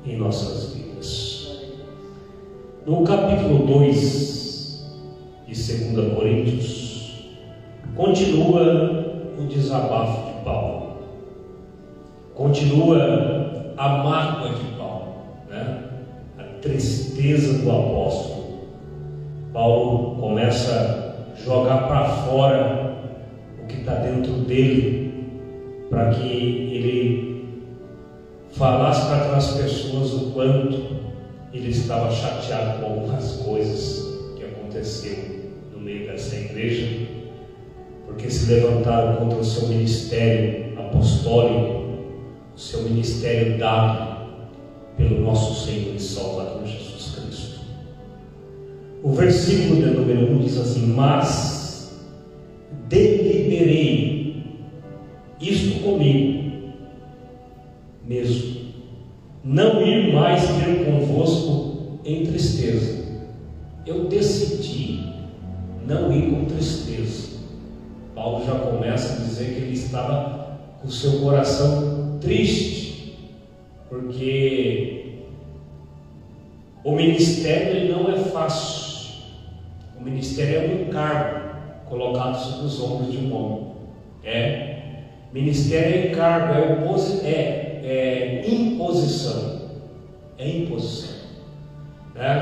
em nossas vidas. No capítulo 2 de 2 Coríntios, continua o desabafo de Paulo, continua a mágoa de Paulo, né? A tristeza do apóstolo. Paulo começa a jogar para fora o que está dentro dele, para que ele falasse para aquelas pessoas o quanto ele estava chateado com algumas coisas que aconteceu no meio dessa igreja, porque se levantaram contra o seu ministério apostólico, o seu ministério dado pelo nosso Senhor e Salvador Jesus Cristo. O versículo de número 1 diz assim: mas deliberei isto comigo mesmo, não ir mais ter convosco em tristeza. Eu decidi não ir com tristeza. Paulo já começa a dizer que ele estava com o seu coração triste, porque o ministério ele não é fácil. O ministério é um encargo colocado sobre os ombros de um homem. Ministério é encargo, é imposição. É imposição.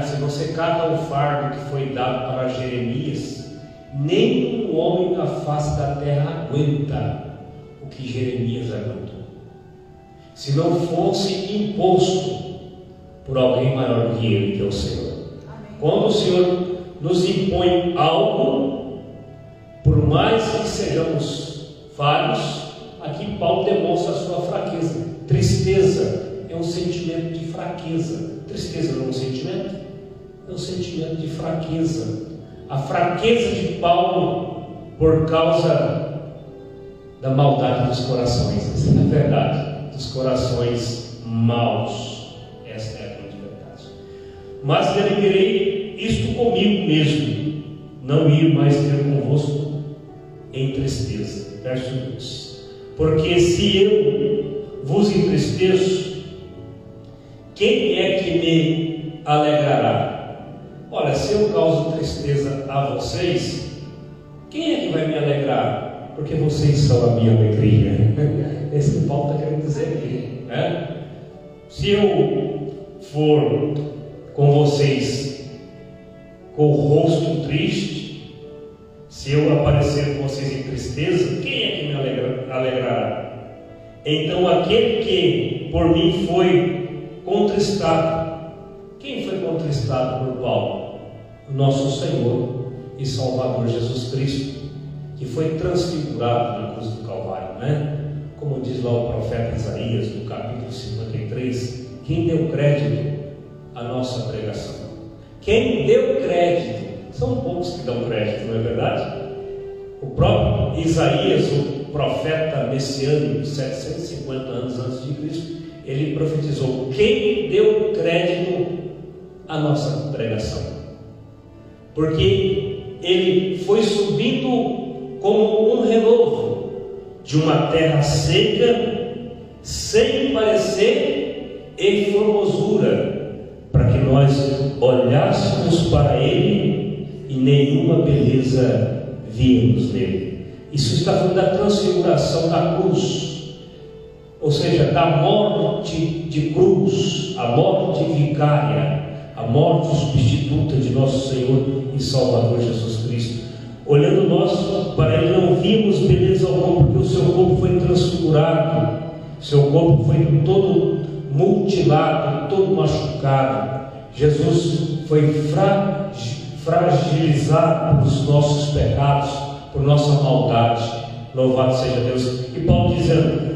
Se você cata o fardo que foi dado para Jeremias, nenhum homem na face da terra aguenta o que Jeremias aguentou, se não fosse imposto por alguém maior do que ele, que é o Senhor. Amém. Quando o Senhor nos impõe algo, por mais que sejamos falhos, aqui Paulo demonstra a sua fraqueza. Tristeza é um sentimento de fraqueza. Tristeza não é um sentimento? É um sentimento de fraqueza. A fraqueza de Paulo por causa da maldade dos corações. Essa é a verdade, dos corações maus. Esta é a grande verdade. Mas deliberei isto comigo mesmo, não ir mais ter convosco em tristeza. Verso 2: porque se eu vos entristeço, quem é que me alegrará? Olha, se eu causo tristeza a vocês, quem é que vai me alegrar? Porque vocês são a minha alegria. Esse que Paulo está querendo dizer aqui, né? Se eu for com vocês com o rosto triste, se eu aparecer com vocês em tristeza, quem é que me alegrará? Então aquele que por mim foi contristado, quem foi contristado por Paulo? O nosso Senhor e Salvador Jesus Cristo, que foi transfigurado na cruz do Calvário, né? Como diz lá o profeta Isaías, no capítulo 53, quem deu crédito à nossa pregação? Quem deu crédito? São poucos que dão crédito, não é verdade? O próprio Isaías, o profeta messiânico, 750 anos antes de Cristo, ele profetizou: quem deu crédito à nossa pregação? Porque ele foi subindo como um renovo de uma terra seca, sem parecer e formosura, para que nós olhássemos para ele e nenhuma beleza víamos nele. Isso está falando da transfiguração da cruz, ou seja, da morte de cruz, a morte vicária, a morte substituta de nosso Senhor e Salvador Jesus Cristo. Olhando nós para ele, não vimos beleza alguma, porque o seu corpo foi transfigurado, seu corpo foi todo mutilado, todo machucado. Jesus foi fragilizado pelos nossos pecados, por nossa maldade. Louvado seja Deus. E Paulo dizendo: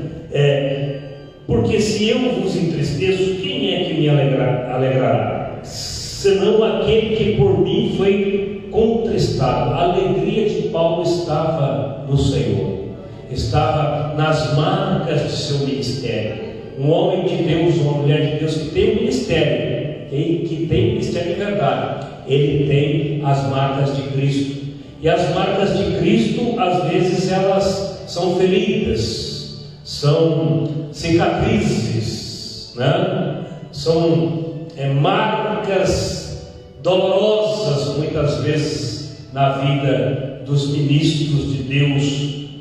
porque se eu vos entristeço, quem é que me alegrará? Senão aquele que por mim foi contristado. A alegria de Paulo estava no Senhor, estava nas marcas de seu ministério. Um homem de Deus, uma mulher de Deus que tem um ministério, que tem ministério de verdade, ele tem as marcas de Cristo. E as marcas de Cristo, às vezes, elas são feridas, são cicatrizes, né? são marcas dolorosas muitas vezes na vida dos ministros de Deus,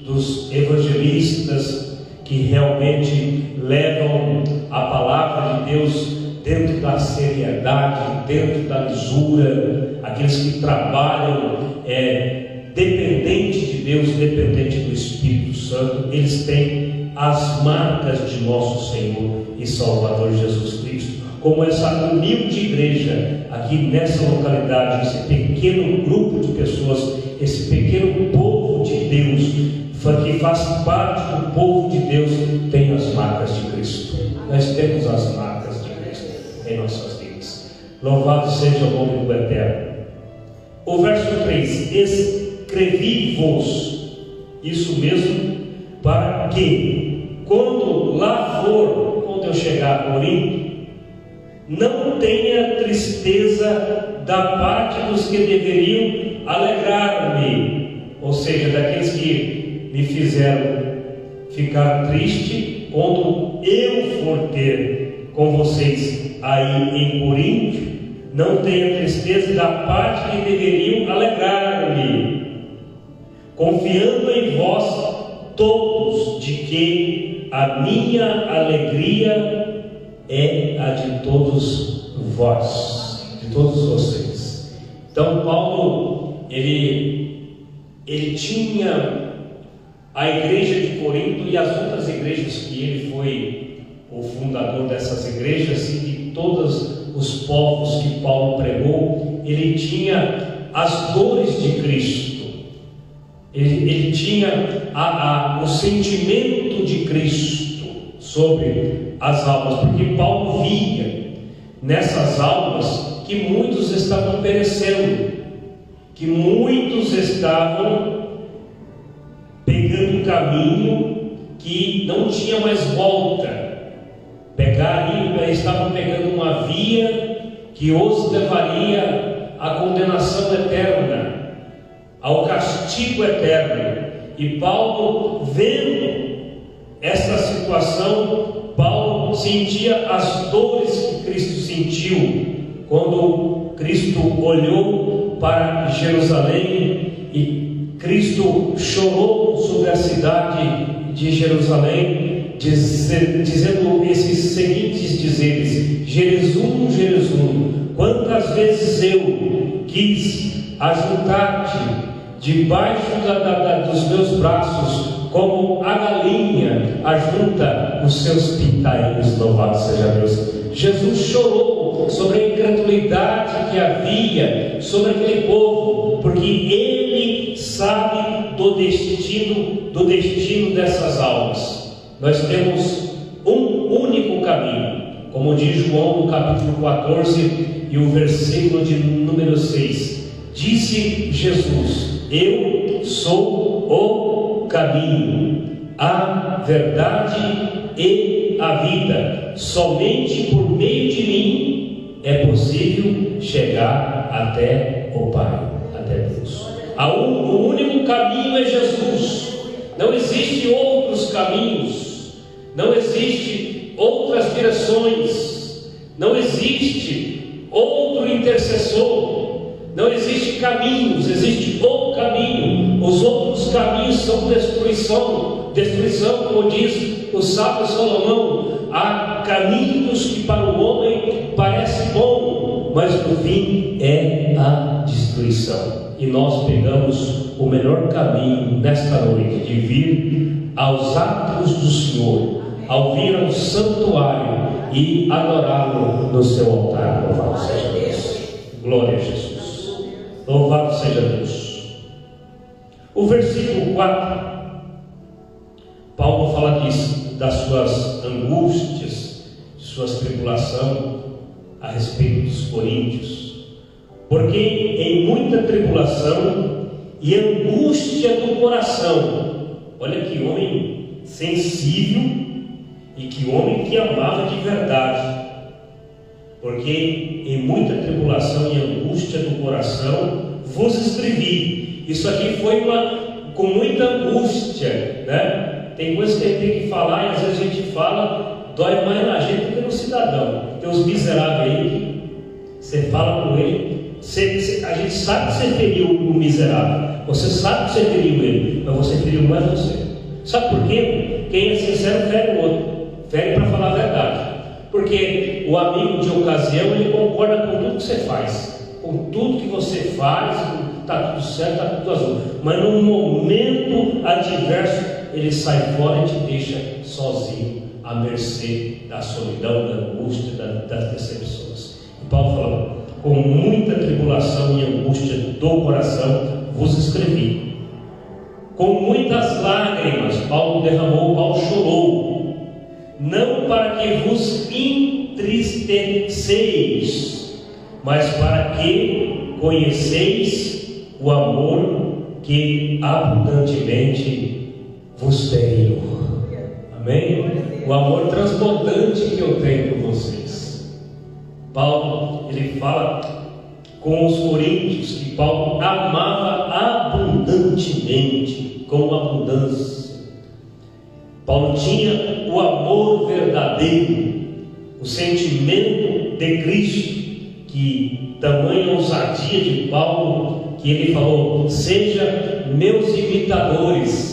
dos evangelistas que realmente levam a palavra de Deus dentro da seriedade, dentro da lisura, aqueles que trabalham dependente de Deus, dependente do Espírito Santo, eles têm as marcas de nosso Senhor e Salvador Jesus Cristo. Como essa humilde igreja aqui nessa localidade, esse pequeno grupo de pessoas, esse pequeno povo de Deus, que faz parte do povo de Deus, tem as marcas de Cristo. Nós temos as marcas de Cristo em nossas vidas. Louvado seja o nome do Eterno. O verso 3: escrevi-vos, isso mesmo, para que, quando eu chegar a Corinto, não tenha tristeza da parte dos que deveriam alegrar-me, ou seja, daqueles que me fizeram ficar triste quando eu for ter com vocês aí em Corinto. Não tenha tristeza da parte que deveriam alegrar-me, confiando em vós todos, de que a minha alegria é a de todos vós, de todos vocês. Então Paulo, ele tinha a igreja de Corinto e as outras igrejas que ele foi o fundador dessas igrejas, e de todos os povos que Paulo pregou, ele tinha as dores de Cristo. Ele tinha o sentimento de Cristo sobre as almas, porque Paulo via nessas almas que muitos estavam perecendo, que muitos estavam pegando um caminho que não tinha mais volta. Estavam pegando uma via que os levaria à condenação eterna, ao castigo eterno. E Paulo, vendo essa situação, Paulo sentia as dores que Cristo sentiu quando Cristo olhou para Jerusalém, e Cristo chorou sobre a cidade de Jerusalém, dizendo esses seguintes dizeres: Jerusalém, Jerusalém, quantas vezes eu quis ajuntar-te debaixo dos meus braços, como a galinha ajunta os seus pintainhos. Louvado seja Deus. Jesus chorou sobre a incredulidade que havia sobre aquele povo, porque ele sabe do destino dessas almas. Nós temos um único caminho, como diz João no capítulo 14 e o versículo de número 6. Disse Jesus: eu sou o caminho, a verdade e a vida. Somente por meio de mim é possível chegar até o Pai, até Deus. O único caminho é Jesus. Não existe outros caminhos, não existe outras direções, não existe outro intercessor, não existe caminhos, existe o caminho. Os outros caminhos são destruição, como diz o sábio Salomão. Há caminhos que para o homem parece bom, mas no fim é a destruição. E nós pegamos o melhor caminho nesta noite, de vir aos atos do Senhor, ao vir ao santuário e adorá-lo no seu altar. Louvado seja Deus. Glória a Jesus. Louvado seja Deus. O versículo 4, Paulo fala disso, das suas angústias, de suas tribulações a respeito dos coríntios. Porque em muita tribulação e angústia do coração, olha que homem sensível e que homem que amava de verdade, porque em muita tribulação e angústia do coração vos escrevi. Isso aqui foi com muita angústia, né? Tem coisas que a gente tem que falar e às vezes a gente fala dói mais na gente do que no cidadão. Tem os miseráveis aí, você fala com ele, a gente sabe que você feriu o miserável, você sabe que você feriu ele, mas você feriu mais você. Sabe por quê? Quem é sincero fere o outro, fere para falar a verdade. Porque o amigo de ocasião, ele concorda com tudo que você faz, com tudo que você faz, está tudo certo, está tudo azul. Mas num momento adverso, ele sai fora e te deixa sozinho, à mercê da solidão, da angústia, das decepções. E Paulo fala: com muita tribulação e angústia do coração vos escrevi. Com muitas lágrimas, Paulo derramou, Paulo chorou, não para que vos entristeceis, mas para que conheceis o amor que abundantemente vos tenho. Amém? O amor transbordante que eu tenho por vocês. Paulo, ele fala com os coríntios que Paulo amava abundantemente, com abundância. Paulo tinha o amor verdadeiro, o sentimento de Cristo, que tamanha ousadia de Paulo, que ele falou: seja meus imitadores.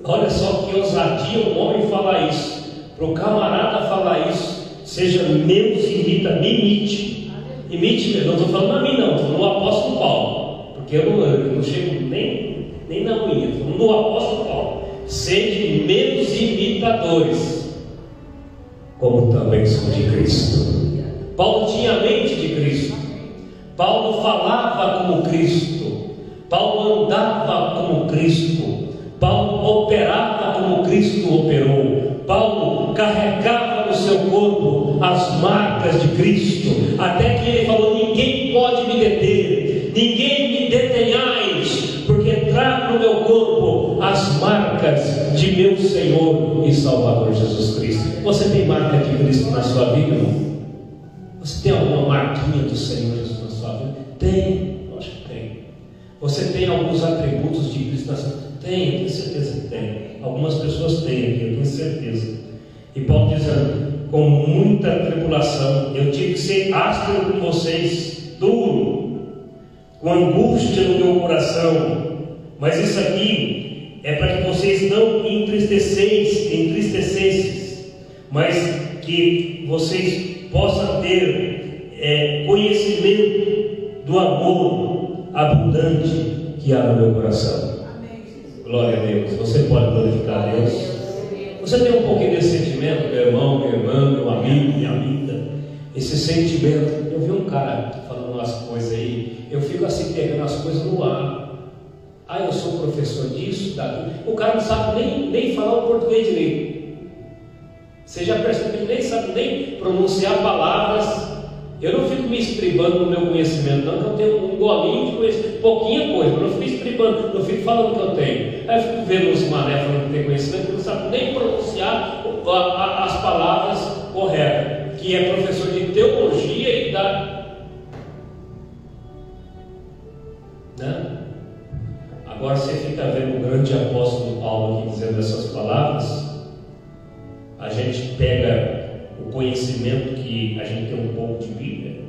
Olha só que ousadia o homem falar isso, para o camarada falar isso: seja meus imitadores, me imite, não estou falando a mim não, estou falando do apóstolo Paulo, porque eu não chego nem na unha, estou falando do apóstolo Paulo: sejam meus imitadores, como também sou de Cristo. Paulo tinha a mente de Cristo, Paulo falava como Cristo, Paulo andava como Cristo, Paulo operava como Cristo operou, Paulo carregava no seu corpo as marcas de Cristo, até que ele falou: ninguém pode me deter, ninguém me detenhais, porque trago no meu corpo as marcas de meu Senhor e Salvador Jesus Cristo. Você tem marca de Cristo na sua vida, irmão? Você tem alguma marquinha do Senhor Jesus na sua vida? Tem, acho que tem. Você tem alguns atributos de Cristo na sua vida? Tem, eu tenho certeza que tem. Algumas pessoas têm aqui, eu tenho certeza. E Paulo dizendo: com muita tribulação, eu tive que ser áspero com vocês, duro, com angústia no meu coração. Mas isso aqui é para que vocês não entristecessem, mas que vocês possam ter conhecimento do amor abundante que há no meu coração. Glória a Deus. Você pode glorificar a Deus. Você tem um pouquinho desse sentimento, meu irmão, minha irmã, meu amigo, minha amiga? Esse sentimento. Eu vi um cara falando umas coisas aí, eu fico assim pegando as coisas no ar. Ah, eu sou professor disso, daquilo. O cara não sabe nem falar o português direito. Você já percebeu que nem sabe nem pronunciar palavras. Eu não fico me estribando no meu conhecimento, não, que eu tenho um golinho de conhecimento, pouquinha coisa, mas eu não fico estribando, não fico falando o que eu tenho. Aí eu fico vendo os mané falando que tem conhecimento, que não sabe nem pronunciar as palavras corretas, que é professor de teologia e né? Agora você fica vendo o grande apóstolo Paulo aqui dizendo essas palavras. A gente pega o conhecimento que a gente tem um pouco de Bíblia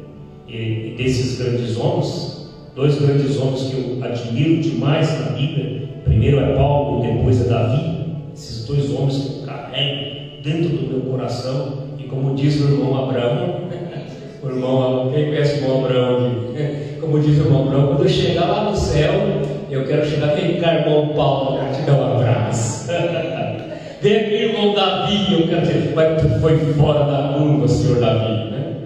e desses grandes homens, dois grandes homens que eu admiro demais na Bíblia. Primeiro é Paulo, depois é Davi. Esses dois homens que eu carrego dentro do meu coração. E como diz o irmão Abraão, quem conhece o irmão Abraão? Como diz o irmão Abraão, quando eu chegar lá no céu, eu quero chegar, vem cá, irmão Paulo, eu quero te dar um abraço. Vem aqui, irmão Davi, eu quero dizer, mas tu foi fora da curva, senhor Davi, né?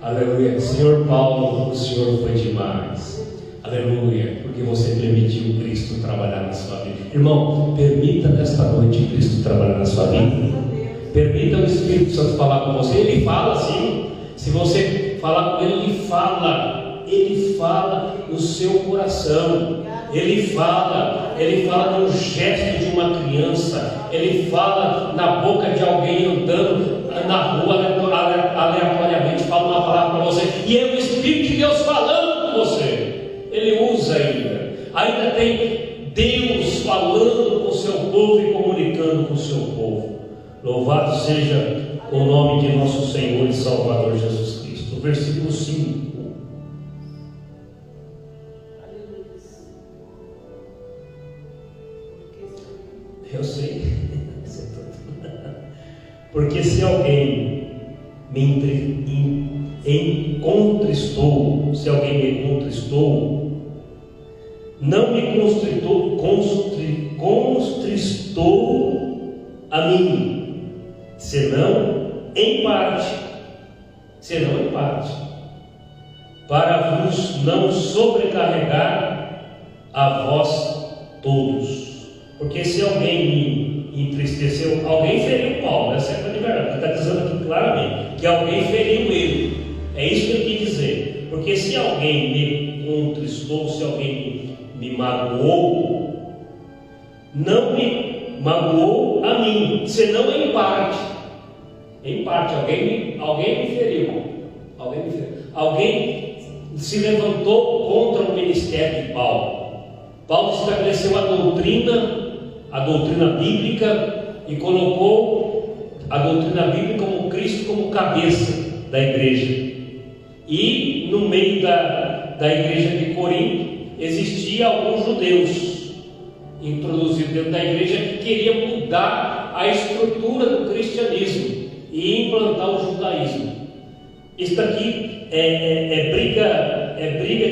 Aleluia. Senhor Paulo, o senhor foi demais. Aleluia, porque você permitiu Cristo trabalhar na sua vida. Irmão, permita nesta noite Cristo trabalhar na sua vida. Permita o Espírito Santo falar com você. Ele fala sim. Se você falar com ele, ele fala no seu coração. Ele fala no gesto de uma criança, ele fala na boca de alguém andando na rua aleatoriamente, fala uma palavra para você, e é o Espírito de Deus falando com você. Ele usa ainda tem Deus falando com o seu povo e comunicando com o seu povo. Louvado seja o nome de nosso Senhor e Salvador Jesus Cristo. Versículo 5. Eu sei. Porque se alguém me contristou, não me contristou a mim, senão em parte, para vos não sobrecarregar a vós todos. Porque se alguém me entristeceu, alguém feriu Paulo, essa é a verdade, está dizendo aqui claramente, que alguém feriu ele, é isso que ele quer dizer. Porque se alguém me contristou, se alguém me magoou, não me magoou a mim, senão em parte, alguém me feriu, alguém se levantou contra o ministério de Paulo. Paulo estabeleceu a doutrina bíblica e colocou a doutrina bíblica como Cristo como cabeça da igreja. E no meio da igreja de Corinto existia alguns judeus introduzidos dentro da igreja que queriam mudar a estrutura do cristianismo e implantar o judaísmo. Isso aqui é briga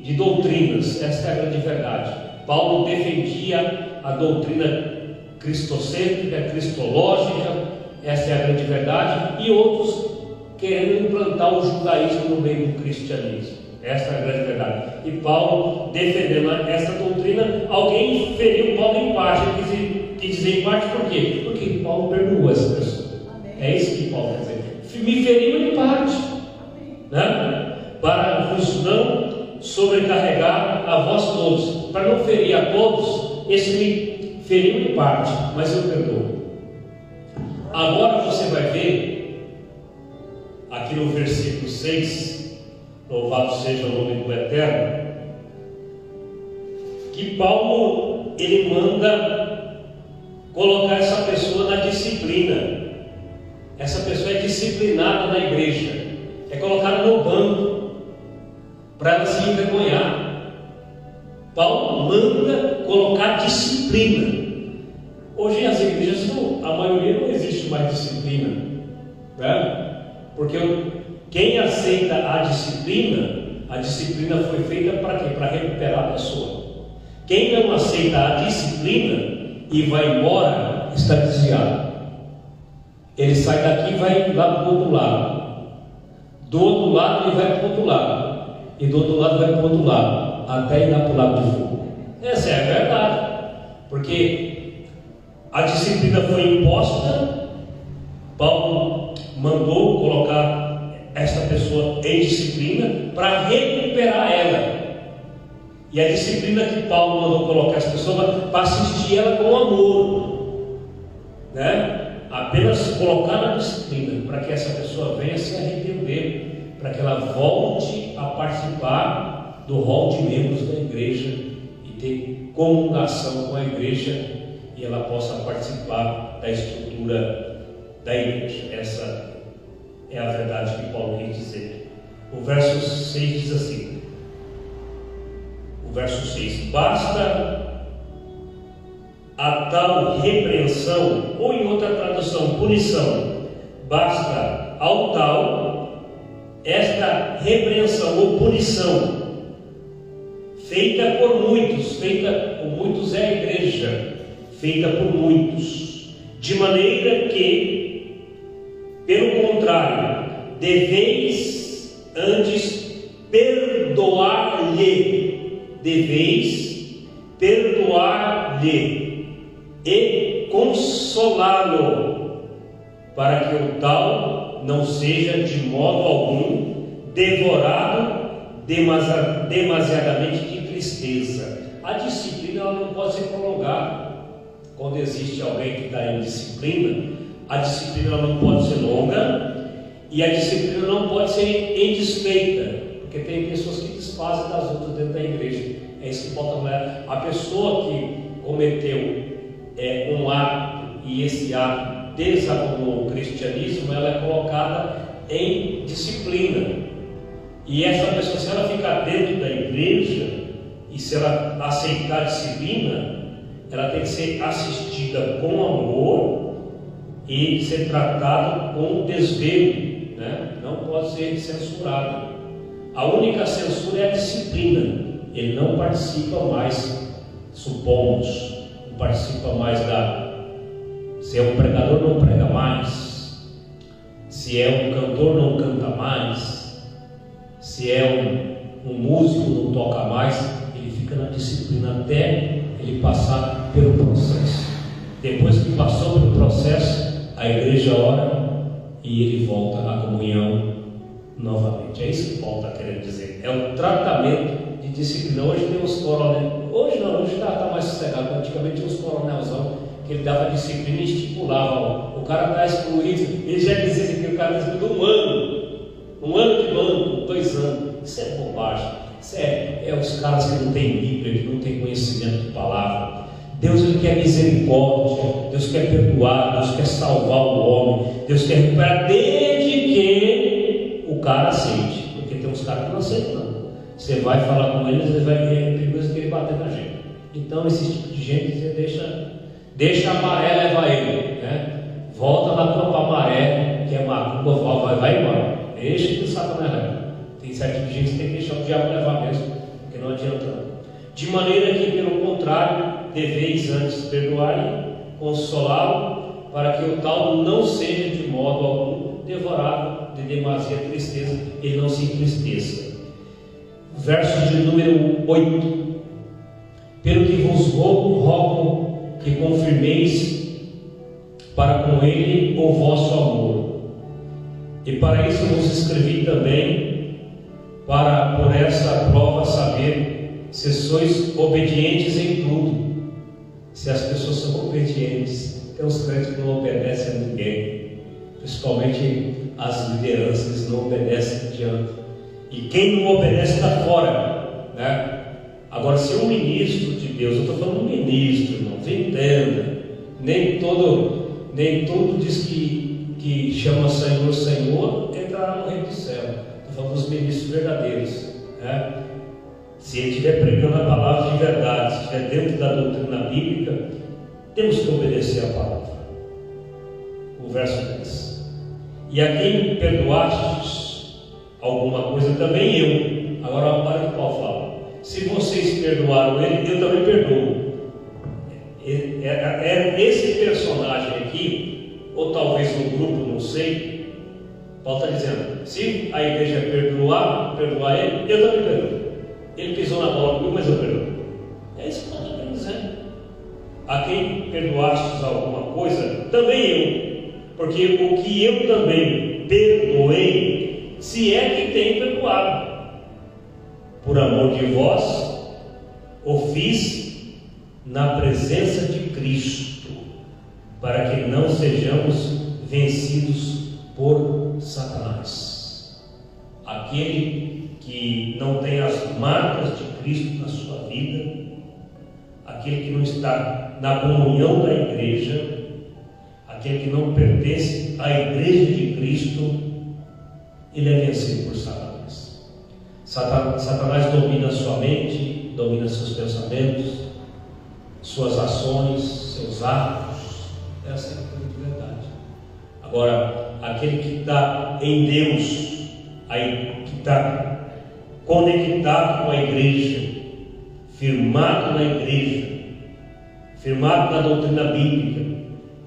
de doutrinas, essa é a grande verdade. Paulo defendia a doutrina cristocêntrica, cristológica, essa é a grande verdade, e outros querendo implantar o judaísmo no meio do cristianismo, essa é a grande verdade. E Paulo, defendendo essa doutrina, alguém feriu Paulo em parte. Ele quis dizer em parte por quê? Porque Paulo perdoou essa pessoa. Amém. É isso que Paulo quer dizer. Me feriu em parte, né? Para vos não sobrecarregar a vós todos, para não ferir a todos. Esse me feriu em parte, mas eu perdoo. Agora você vai ver aqui no versículo 6, louvado seja o nome do Eterno, que Paulo ele manda colocar essa pessoa na disciplina. Essa pessoa é disciplinada na igreja, é colocada no banco para ela se envergonhar. Paulo manda colocar disciplina. Hoje as igrejas, a maioria não existe mais disciplina, né? Porque quem aceita a disciplina foi feita para quê? Para recuperar a pessoa. Quem não aceita a disciplina e vai embora, está desviado. Ele sai daqui e vai lá para o outro lado. Do outro lado ele vai para o outro lado. E do outro lado vai para o outro lado, até ir lá para o lado de fogo. Essa é a verdade. Porque a disciplina foi imposta, Paulo mandou colocar esta pessoa em disciplina para recuperar ela. E a disciplina que Paulo mandou colocar essa pessoa para assistir ela com amor, né? Apenas colocar na disciplina para que essa pessoa venha se arrepender, para que ela volte a participar do rol de membros da igreja e ter comungação com a igreja, e ela possa participar da estrutura da igreja. Essa é a verdade que Paulo quer dizer. O verso 6 diz assim, o verso 6: basta a tal repreensão, ou em outra tradução, punição, basta ao tal esta repreensão ou punição feita por muitos é a igreja, feita por muitos, de maneira que, pelo contrário, deveis antes perdoar-lhe, e consolá-lo, para que o tal não seja de modo algum devorado demasiadamente de tristeza. A disciplina ela não pode ser prolongada. Quando existe alguém que está em disciplina, a disciplina ela não pode ser longa e a disciplina não pode ser indesfeita, porque tem pessoas que desfazem das outras dentro da igreja. É isso que Paulo está falando. A pessoa que cometeu um ato e esse ato no cristianismo, ela é colocada em disciplina. E essa pessoa, se ela ficar dentro da igreja e se ela aceitar a disciplina, ela tem que ser assistida com amor e ser tratada com desvelo, né? Não pode ser censurada. A única censura é a disciplina. Ele não participa mais, supomos, não participa mais se é um pregador, não prega mais, se é um cantor, não canta mais, se é um músico, não toca mais. Ele fica na disciplina até ele passar pelo processo. Depois que passou pelo processo, a igreja ora e ele volta à comunhão novamente. É isso que Paulo está querendo dizer. É um tratamento de disciplina. Hoje tem os coronéis. Hoje não, hoje está mais sossegado. Antigamente tinha os coronelzão que ele dava disciplina e estipulava. O cara está excluído. Ele já dizia assim, que o cara está excluído um ano de banco, 2 anos. Isso é bobagem. Isso é os caras que não têm Bíblia, que não têm conhecimento de palavra. Deus, ele quer misericórdia, Deus quer perdoar, Deus quer salvar o homem, Deus quer recuperar, desde que o cara aceite. Porque tem uns caras que não aceitam, não. Você vai falar com eles, ele vai perigoso que ele bater na gente. Então esse tipo de gente você deixa a maré levar ele, né? Volta na tua maré, que é macumba, vai embora. Deixa que o Satanás leva. Tem certo tipo de gente que tem que deixar o diabo levar mesmo, porque não adianta não. De maneira que, pelo contrário, deveis antes perdoar e consolá-lo, para que o tal não seja de modo algum devorado de demasiada tristeza, ele não se entristeça. Verso de número 8: pelo que vos rogo que confirmeis para com ele o vosso amor, e para isso vos escrevi também, para por essa prova saber se sois obedientes em tudo. Se as pessoas são obedientes, tem uns crentes que não obedecem a ninguém, principalmente as lideranças não obedecem adiante, e quem não obedece está fora, né? Agora, se um ministro de Deus, eu estou falando um ministro, irmãos, entenda, nem todo diz que chama Senhor, Senhor, entrará no reino do céu. Estou falando dos ministros verdadeiros, né? Se ele estiver pregando a palavra de verdade, se estiver dentro da doutrina bíblica, temos que obedecer a palavra. O verso 10: e a quem perdoastes alguma coisa, também eu. Agora olha o que Paulo fala: se vocês perdoaram ele, eu também perdoo. Esse personagem aqui, ou talvez no grupo, não sei, Paulo está dizendo: se a igreja perdoar ele, eu também perdoo. Ele pisou na bola comigo, mas eu perdoo. É isso que Paulo está querendo dizer. A quem perdoastes alguma coisa, também eu. Porque o que eu também perdoei, se é que tenho perdoado, por amor de vós, o fiz na presença de Cristo, para que não sejamos vencidos por Satanás. Aquele que não tem as marcas de Cristo na sua vida, aquele que não está na comunhão da igreja, aquele que não pertence à igreja de Cristo, ele é vencido por Satanás. Satanás domina sua mente, domina seus pensamentos, suas ações, seus atos. Essa é a verdade. Agora, aquele que está em Deus, que está conectado com a igreja, firmado na igreja, firmado na doutrina bíblica,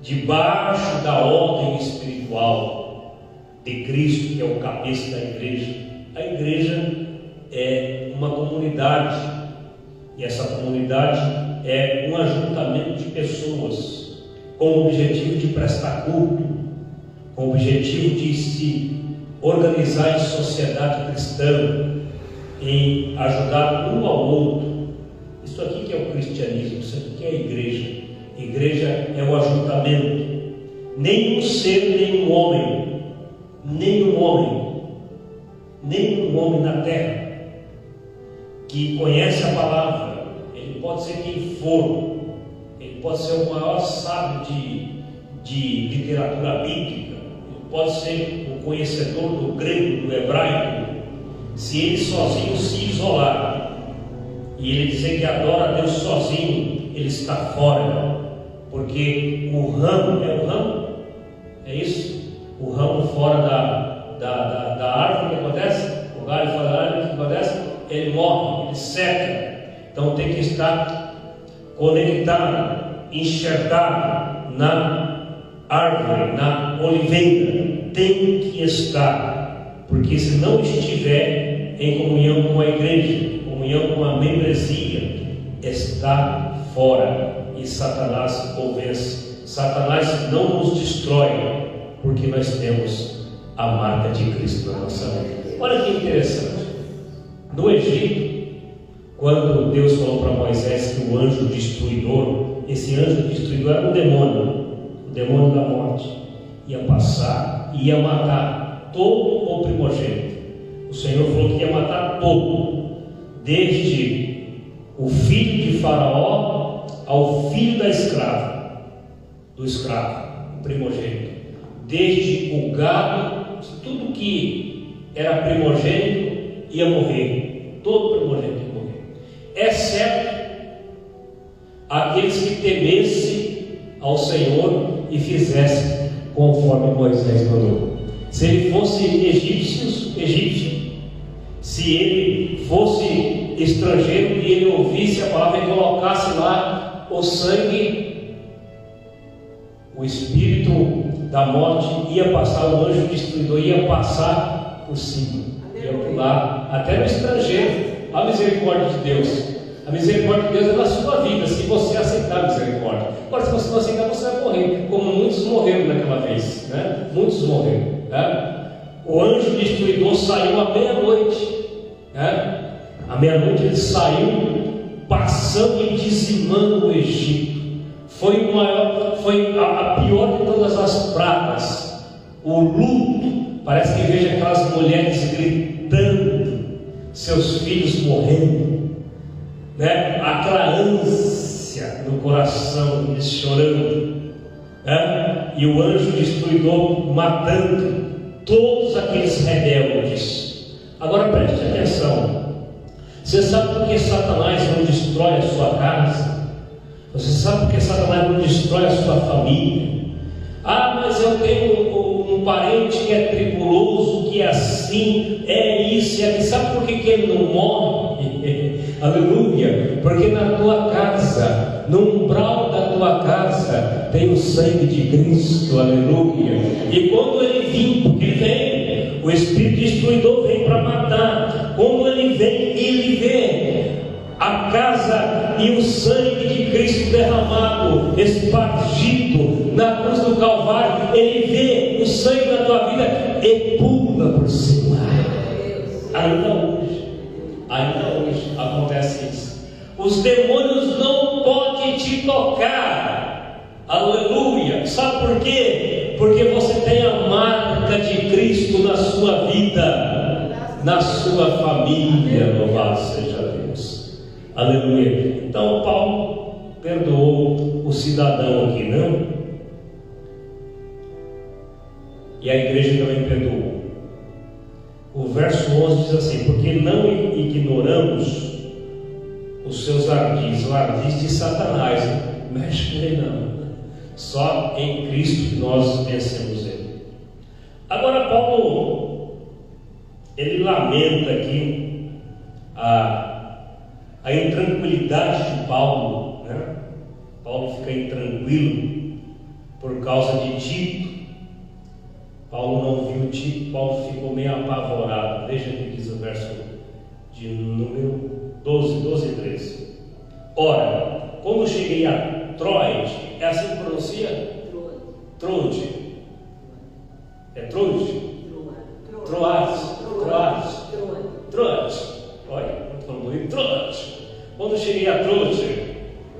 debaixo da ordem espiritual de Cristo, que é o cabeça da igreja. A igreja é uma comunidade, e essa comunidade é um ajuntamento de pessoas com o objetivo de prestar culto, com o objetivo de se organizar em sociedade cristã, em ajudar um ao outro. Isso aqui que é o cristianismo, isso aqui que é a igreja. A igreja é o ajuntamento. Nenhum ser, nenhum homem na terra que conhece a palavra, ele pode ser quem for, ele pode ser o maior sábio de literatura bíblica, pode ser um conhecedor do grego, do hebraico, se ele sozinho se isolar e ele dizer que adora a Deus sozinho, ele está fora, porque o ramo, é isso? O ramo fora da árvore, que acontece? O galho fora da árvore, que acontece? Ele morre, ele seca. Então tem que estar conectado, enxertado na árvore, na oliveira. Tem que estar, porque se não estiver em comunhão com a igreja, comunhão com a membresia, está fora, e Satanás o vence. Satanás não nos destrói, porque nós temos a marca de Cristo na nossa vida. Olha que interessante. No Egito, quando Deus falou para Moisés que o anjo destruidor, esse anjo destruidor era o demônio da morte, ia passar e ia matar todo o primogênito. O Senhor falou que ia matar todo, desde o filho de Faraó ao filho da escrava, do escravo, o primogênito, desde o gado, tudo que era primogênito ia morrer, todo primogênito ia morrer, exceto aqueles que temessem ao Senhor e fizessem conforme Moisés mandou. Se ele fosse egípcio, se ele fosse estrangeiro e ele ouvisse a palavra e colocasse lá o sangue, o espírito da morte ia passar, o anjo destruidor ia passar por cima, ia pular, até no estrangeiro. A misericórdia de Deus. A misericórdia de Deus é na sua vida, se você aceitar a misericórdia. Agora, se você não aceitar, você vai morrer, como muitos morreram naquela vez, né? Muitos morreram, né? O anjo destruidor saiu à meia-noite, né? À meia-noite ele saiu passando e dizimando o Egito. Foi a pior de todas as pragas. O luto, parece que vejo aquelas mulheres gritando, seus filhos morrendo, né? Aquela ânsia no coração, eles chorando, né? E o anjo destruidor matando todos aqueles rebeldes. Agora preste atenção. Você sabe por que Satanás não destrói a sua casa? Você sabe por que Satanás não destrói a sua família? Ah, mas eu tenho um parente que é tribuloso, que é assim, é isso, é aquilo. Sabe por que ele não morre? Aleluia! Porque na tua casa, no umbral da tua casa, tem o sangue de Cristo, aleluia! E quando ele vir, porque ele vem, o Espírito destruidor vem para matar. Quando ele vê a casa e o sangue de Cristo derramado, espargido na cruz do Calvário, ele vê o sangue da tua vida e pula por cima. Ainda hoje acontece isso. Os demônios não podem te tocar. Aleluia. Sabe por quê? Porque você tem a marca de Cristo na sua vida, na sua família. Louvado seja Deus. Aleluia. Então Paulo perdoou o cidadão aqui, não? E a igreja também perdoou. O verso 11 diz assim: porque não ignoramos os seus ardis, o ardis de Satanás, mexe com ele não. Só em Cristo que nós vencemos ele. Agora Paulo, ele lamenta aqui a intranquilidade de Paulo, né? Paulo fica intranquilo por causa de Tito. Paulo não viu Tito, Paulo ficou meio apavorado. Veja o que diz o verso de número 12 e 13. Ora, quando cheguei a Troade, é assim que pronuncia? Troade. É Troade? Troade. Olha, estou falando bonito. Troade. Quando cheguei a Troade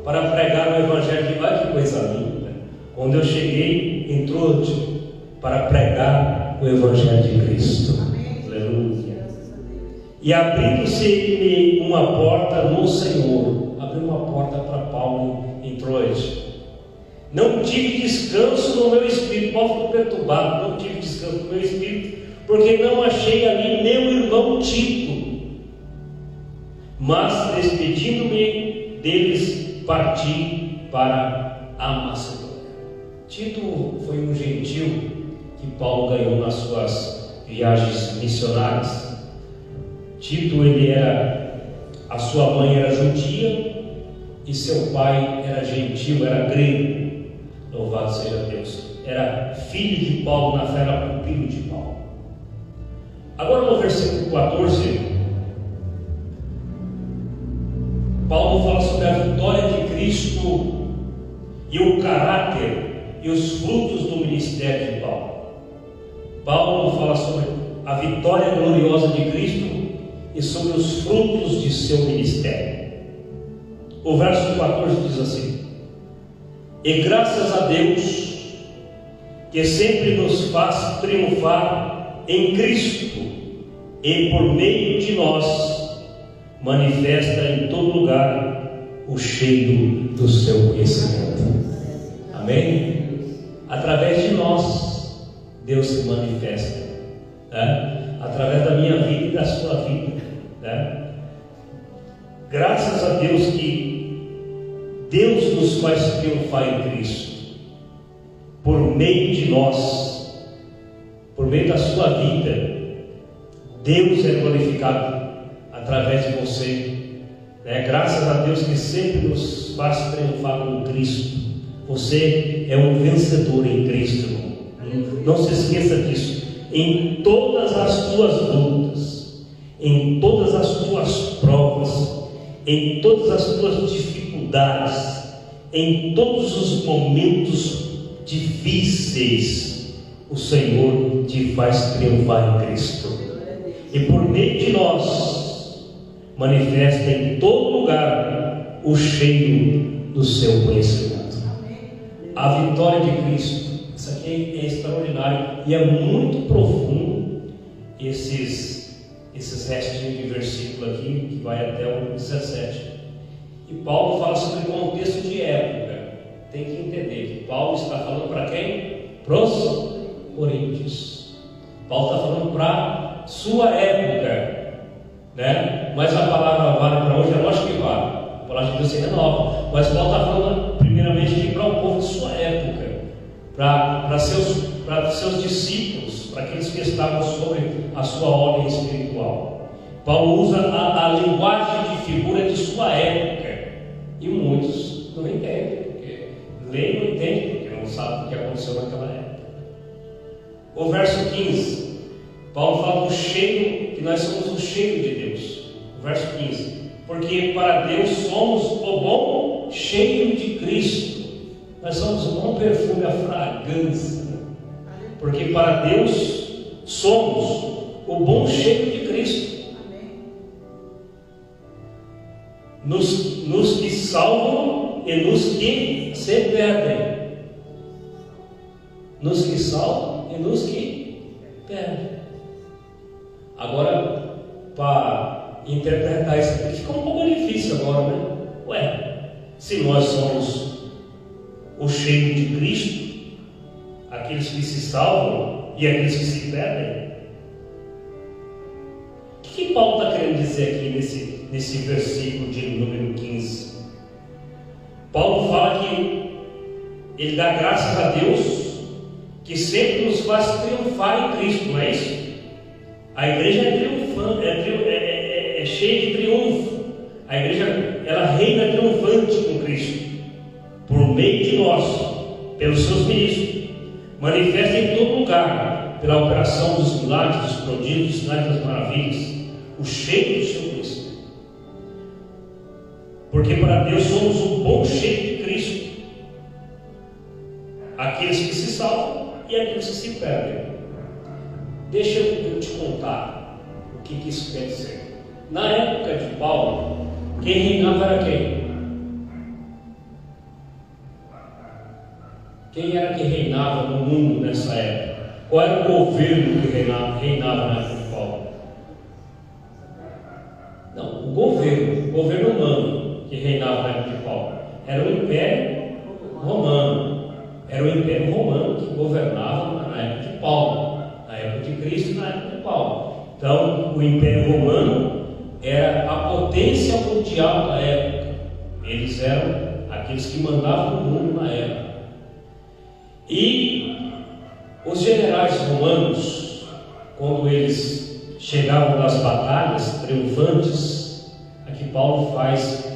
para pregar o Evangelho de Deus, que coisa linda. Quando eu cheguei em Troade para pregar o Evangelho de Cristo. Aleluia. E abrindo-se uma porta no Senhor, abriu uma porta para Paulo em Troade. Não tive descanso no meu espírito. Paulo ficou perturbado. Não tive descanso no meu espírito, porque não achei ali meu irmão Tito. Mas, despedindo-me deles, parti para a Macedônia. Tito foi um gentil que Paulo ganhou nas suas viagens missionárias. Tito, a sua mãe era judia e seu pai era gentil, era grego. Louvado seja Deus. Era filho de Paulo na fé, era pupilo de Paulo. Agora no versículo 14, Paulo fala sobre a vitória de Cristo e o caráter e os frutos do ministério de Paulo. Paulo fala sobre a vitória gloriosa de Cristo e sobre os frutos de seu ministério. O verso 14 diz assim: e graças a Deus, que sempre nos faz triunfar em Cristo, e por meio de nós manifesta em todo lugar o cheiro do seu conhecimento. Amém? Através de nós, Deus se manifesta, né? Através da minha vida e da sua vida, né? Graças a Deus que Deus nos faz triunfar em Cristo, por meio de nós, por meio da sua vida. Deus é glorificado através de você, né? Graças a Deus que sempre nos faz triunfar com Cristo. Você é um vencedor em Cristo. Não se esqueça disso. Em todas as tuas lutas, em todas as tuas provas, em todas as tuas dificuldades, em todos os momentos difíceis, o Senhor te faz triunfar em Cristo. E por meio de nós manifesta em todo lugar o cheiro do seu conhecimento. A vitória de Cristo. Isso aqui é extraordinário e é muito profundo. Esses restinhos de versículo aqui, que vai até o 17. E Paulo fala sobre o contexto de época. Tem que entender que Paulo está falando para quem? Para os coríntios. Paulo está falando para sua época, né? Mas a palavra vale para hoje, é lógico que vale. A palavra de Deus se renova. Mas Paulo está falando primeiramente aqui para o povo de sua época, para seus discípulos, para aqueles que estavam sobre a sua ordem espiritual. Paulo usa a linguagem de figura de sua época, e muitos não entendem, porque leem não entendem, porque não sabem o que aconteceu naquela época. O verso 15, Paulo fala do cheiro, que nós somos o cheiro de Deus. O verso 15: porque para Deus somos o bom cheiro de Cristo. Nós somos o bom perfume, a fragrância. Porque para Deus somos o bom cheiro de Cristo. Nos que salvam e nos que se perdem. Nos que salvam e nos que perdem. Agora, para interpretar isso aqui, fica um pouco difícil agora, né? Ué, se nós somos o cheiro de Cristo, aqueles que se salvam e aqueles que se perdem, o que Paulo está querendo dizer aqui nesse versículo de número 15? Paulo fala que ele dá graças a Deus que sempre nos faz triunfar em Cristo, não é isso? A igreja é triunfante, é cheia de triunfo. A igreja, ela reina triunfante com Cristo, por meio de nós, pelos seus ministros, manifesta em todo lugar, pela operação dos milagres, dos prodígios, dos sinais, das maravilhas, o cheiro do seu Cristo. Porque para Deus somos o bom cheiro de Cristo, aqueles que se salvam e aqueles que se perdem. Deixa eu te contar o que isso quer dizer. Na época de Paulo, quem reinava era quem? Quem era que reinava no mundo nessa época? Qual era o governo que reinava na época de Paulo? Não, o governo humano que reinava na época de Paulo era o Império Romano. na época de Paulo. Então, o Império Romano era a potência mundial da época. Eles eram aqueles que mandavam o mundo na época. E os generais romanos, quando eles chegavam das batalhas triunfantes, aqui Paulo faz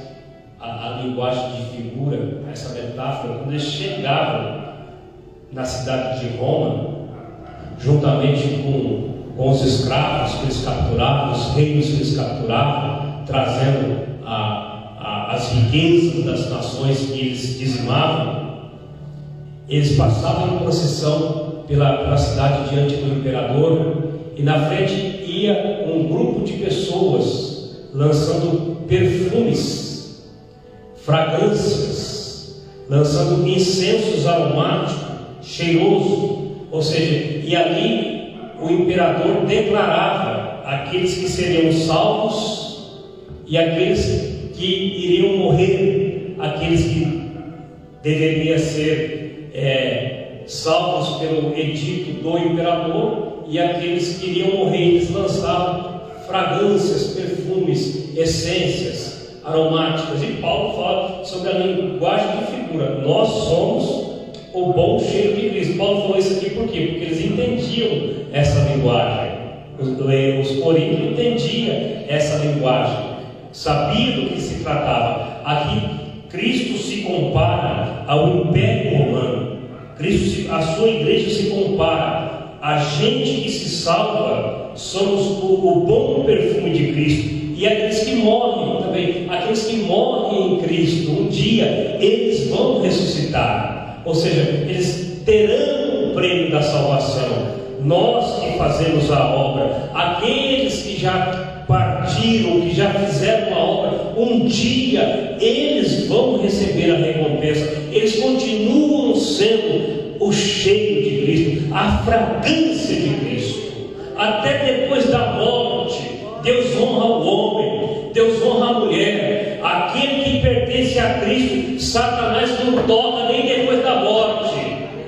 a linguagem de figura, essa metáfora, quando eles chegavam na cidade de Roma, juntamente com os escravos que eles capturavam, os reinos que eles capturavam, trazendo as riquezas das nações que eles dizimavam, eles passavam em procissão pela cidade diante do imperador, e na frente ia um grupo de pessoas lançando perfumes, fragrâncias, lançando incensos aromáticos, cheiroso, ou seja, e ali o imperador declarava aqueles que seriam salvos e aqueles que iriam morrer, aqueles que deveriam ser salvos pelo edito do imperador e aqueles que iriam morrer. Eles lançavam fragrâncias, perfumes, essências aromáticas, e Paulo fala sobre a linguagem de figura. Nós somos o bom cheiro de Cristo. Paulo falou isso aqui por quê? Porque eles entendiam essa linguagem. Os coríntios entendiam essa linguagem, sabia do que se tratava. Aqui Cristo se compara ao Império Romano. A sua igreja se compara a gente que se salva. Somos o bom perfume de Cristo. E aqueles que morrem também, aqueles que morrem em Cristo, um dia eles vão ressuscitar, ou seja, eles terão o prêmio da salvação. Nós que fazemos a obra, aqueles que já partiram, que já fizeram a obra, um dia eles vão receber a recompensa. Eles continuam sendo o cheiro de Cristo, a fragrância de Cristo. Até depois da morte, Deus honra o homem, Deus honra a mulher. Aquele que pertence a Cristo, Satanás não toca nem depois da morte.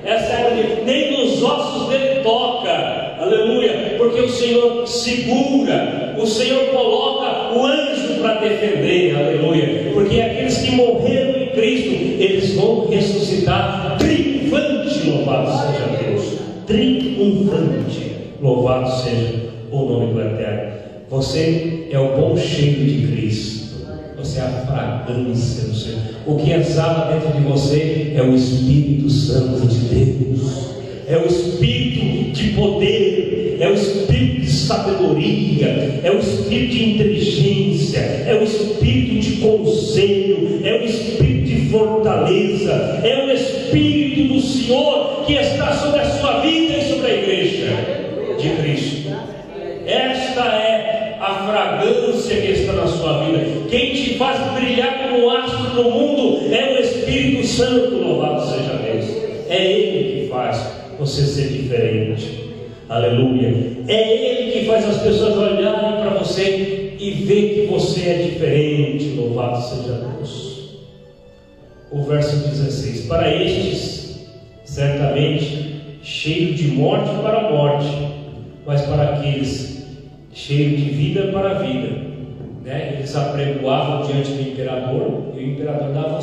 Essa é a verdade. Nem nos ossos dele toca, aleluia, porque o Senhor segura, o Senhor coloca o anjo para defender, aleluia, porque aqueles que morreram em Cristo, eles vão ressuscitar triunfante. Louvado seja Deus, triunfante, louvado seja o nome do Eterno. Você é o bom cheiro de Cristo, você é a fragrância do Senhor. O que exala dentro de você é o Espírito Santo de Deus, é o Espírito de poder, é o Espírito de sabedoria, é o Espírito de inteligência, é o Espírito de conselho, é o Espírito de fortaleza, é o Espírito do Senhor que está sobre a sua vida e sobre a igreja de Cristo. Esta é a fragrância que está na sua vida. Quem te faz brilhar como um astro no mundo é o Espírito Santo, louvado seja Deus. É Ele que faz você ser diferente, aleluia. É Ele que faz as pessoas olharem para você e ver que você é diferente, louvado seja Deus. O verso 16: para estes, certamente, cheio de morte para a morte, mas para aqueles cheio de vida para a vida, né? Eles apregoavam diante do imperador, e o imperador dava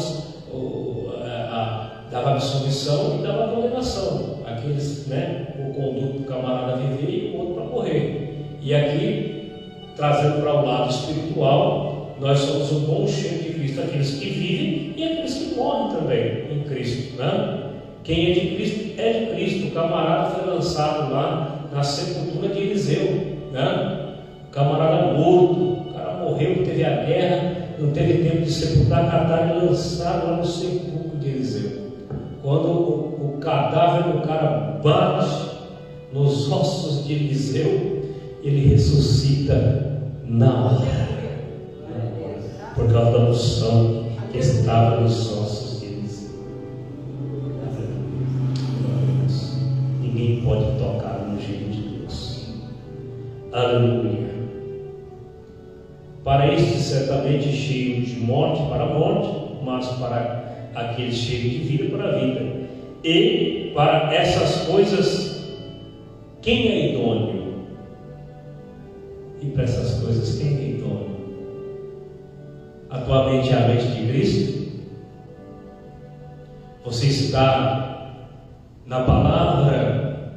absolvição e dava condenação. Aqueles, né, o conduto do camarada viver e o outro para morrer. E aqui, trazendo para o lado espiritual, nós somos o bom cheiro de Cristo, aqueles que vivem e aqueles que morrem também em Cristo, né? Quem é de Cristo é de Cristo. O camarada foi lançado lá na sepultura de Eliseu, né? O camarada morto, o cara morreu, teve a guerra, não teve tempo de sepultar, cataram e lançaram lá no sepulcro de Eliseu. Quando o cadáver do cara bate nos ossos de Eliseu, ele ressuscita na hora, por causa da unção que estava nos ossos de Eliseu. Ninguém pode tocar no jeito de Deus. Aleluia. Para este, certamente cheio de morte para a morte, mas para aquele cheio de vida para a vida. E para essas coisas, quem é idôneo? E para essas coisas, quem tem dono? A tua mente é a mente de Cristo? Você está na palavra?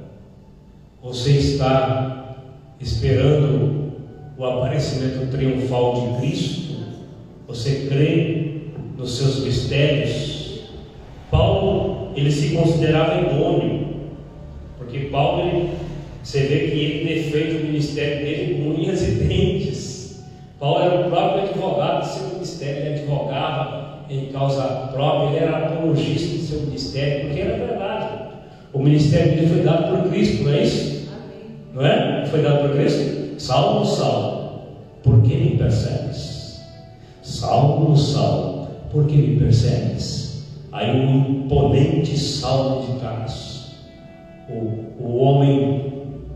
Você está esperando o aparecimento triunfal de Cristo? Você crê nos seus mistérios? Paulo, ele se considerava idôneo, porque Paulo, você vê que ele defende o ministério dele com unhas e dentes. Paulo era o próprio advogado do seu ministério, ele advogava em causa própria, ele era apologista do seu ministério, porque era verdade. O ministério dele foi dado por Cristo, não é isso? Amém. Não é? Foi dado por Cristo? Saulo, Saulo, por que me persegues? Saulo, Saulo, por que me persegues? Aí um imponente Saulo de Tarso, o homem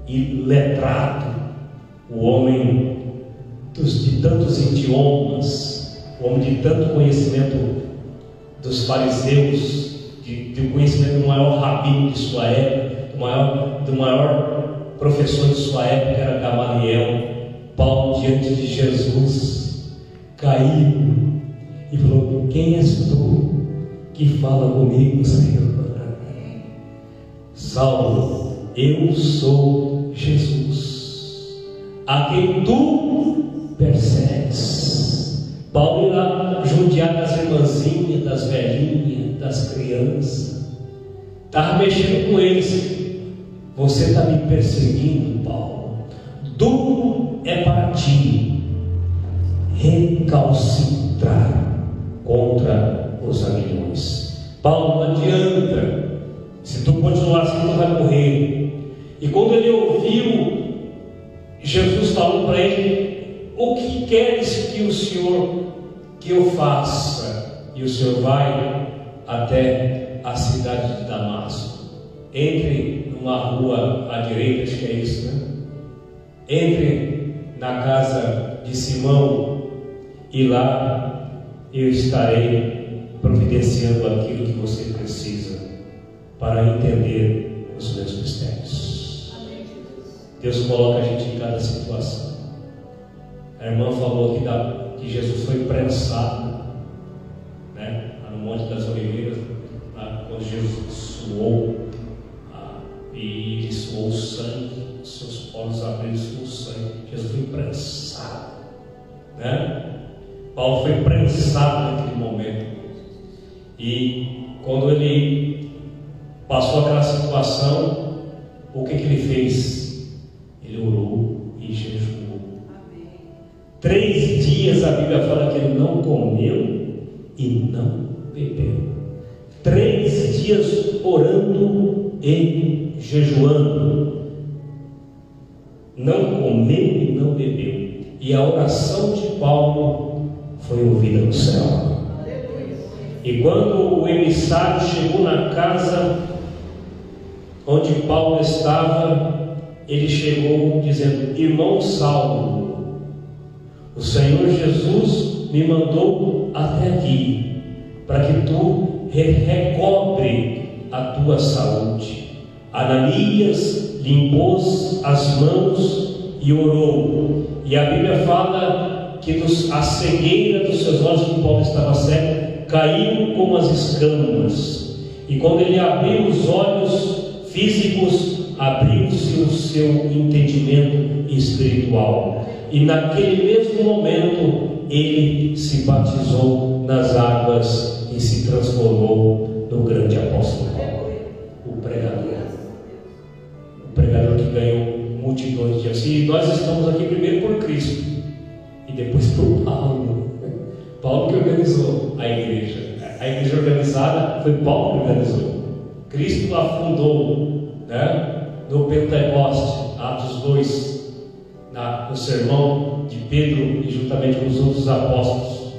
iletrado, o homem de tantos idiomas, o homem de tanto conhecimento dos fariseus, de conhecimento do maior rabino de sua época, do maior professor de sua época, era Gamaliel. Paulo, diante de Jesus, caiu e falou: quem és tu que fala comigo, Senhor? Saulo, eu sou Jesus, a quem tu persegues. Paulo irá judiar das irmãzinhas, das velhinhas, das crianças. Estava mexendo com eles. Você está me perseguindo, Paulo. Duro é para ti recalcitrar contra os aguilhões. Paulo, não adianta. Se tu continuar assim, tu vai morrer. E quando ele ouviu Jesus falando para ele: o que queres que o Senhor que eu faça? E o Senhor vai até a cidade de Damasco. Entre numa rua à direita, acho que é isso, né? Entre na casa de Simão, e lá eu estarei providenciando aquilo que você precisa para entender os meus mistérios. Deus coloca a gente em cada situação. A irmã falou que Jesus foi prensado, né? No Monte das Oliveiras, quando Jesus suou, e ele suou sangue, seus poros abriram, suou sangue. Jesus foi prensado, né? Paulo foi prensado naquele momento. E quando ele passou aquela situação, o que ele fez? Ele orou e jejuou. 3 dias a Bíblia fala que ele não comeu e não bebeu. 3 dias orando e jejuando. Não comeu e não bebeu. E a oração de Paulo foi ouvida no céu. E quando o emissário chegou na casa onde Paulo estava, ele chegou dizendo: irmão Saulo, o Senhor Jesus me mandou até aqui para que tu recobre a tua saúde. Ananias lhe impôs as mãos e orou. E a Bíblia fala que a cegueira dos seus olhos, que Paulo estava cego, caiu como as escamas. E quando ele abriu os olhos físicos, abriu-se o seu entendimento espiritual. E naquele mesmo momento ele se batizou nas águas e se transformou no grande apóstolo Paulo, o pregador que ganhou multidões de assim. E nós estamos aqui primeiro por Cristo e depois por Paulo. Paulo que organizou a igreja. A igreja organizada foi Paulo que organizou. Cristo afundou, né, no Pentecoste, Atos 2, no sermão de Pedro e juntamente com os outros apóstolos.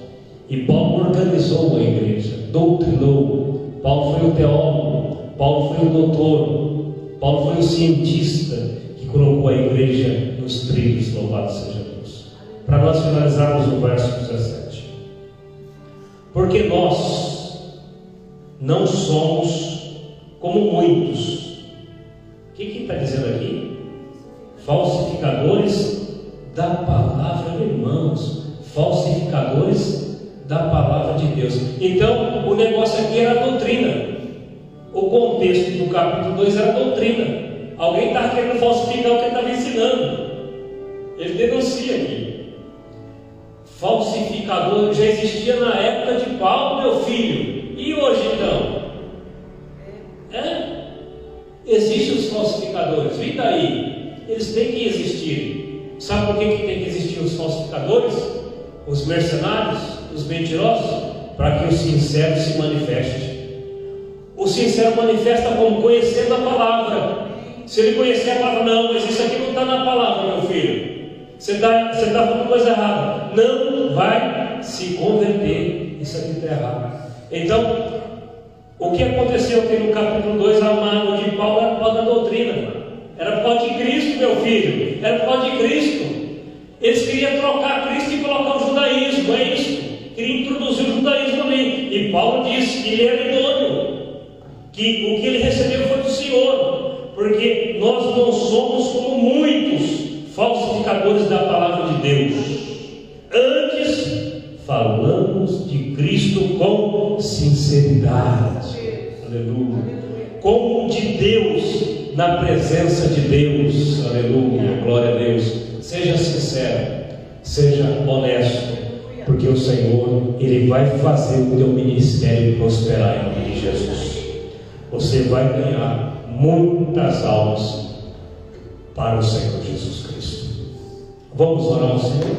E Paulo organizou a igreja, doutrinou. Paulo foi o teólogo, Paulo foi o doutor, Paulo foi o cientista que colocou a igreja nos trilhos. Louvado seja Deus. Para nós finalizarmos o verso 17: porque nós não somos como muitos. O que está dizendo aqui? Falsificadores da palavra, irmãos, falsificadores da palavra de Deus. Então, o negócio aqui era a doutrina. O contexto do capítulo 2 era a doutrina. Alguém estava querendo falsificar o que ele estava ensinando. Ele denuncia aqui. Falsificador já existia na época de Paulo, meu filho. E hoje então? Existem os falsificadores. E daí? Eles têm que existir. Sabe por que tem que existir os falsificadores? Os mercenários, os mentirosos? Para que o sincero se manifeste. O sincero manifesta como conhecendo a palavra. Se ele conhecer a palavra, não, mas isso aqui não está na palavra, meu filho. Você está fazendo coisa errada. Não vai se converter. Isso aqui está errado. Então, o que aconteceu aqui no capítulo 2, a mágoa de Paulo era por causa da doutrina. Era por causa de Cristo, meu filho. Era por causa de Cristo. Eles queriam trocar Cristo e colocar o judaísmo. É isso. Queriam introduzir o judaísmo também. E Paulo disse que ele era idôneo. Que o que ele recebeu foi do Senhor. Porque nós não somos como muitos falsificadores da palavra de Deus. Antes, falamos de Cristo com sinceridade. Aleluia. Como de Deus, na presença de Deus. Aleluia. Glória a Deus. Seja sincero, seja honesto, porque o Senhor, Ele vai fazer o teu ministério prosperar em nome de Jesus. Você vai ganhar muitas almas para o Senhor Jesus Cristo. Vamos orar ao Senhor.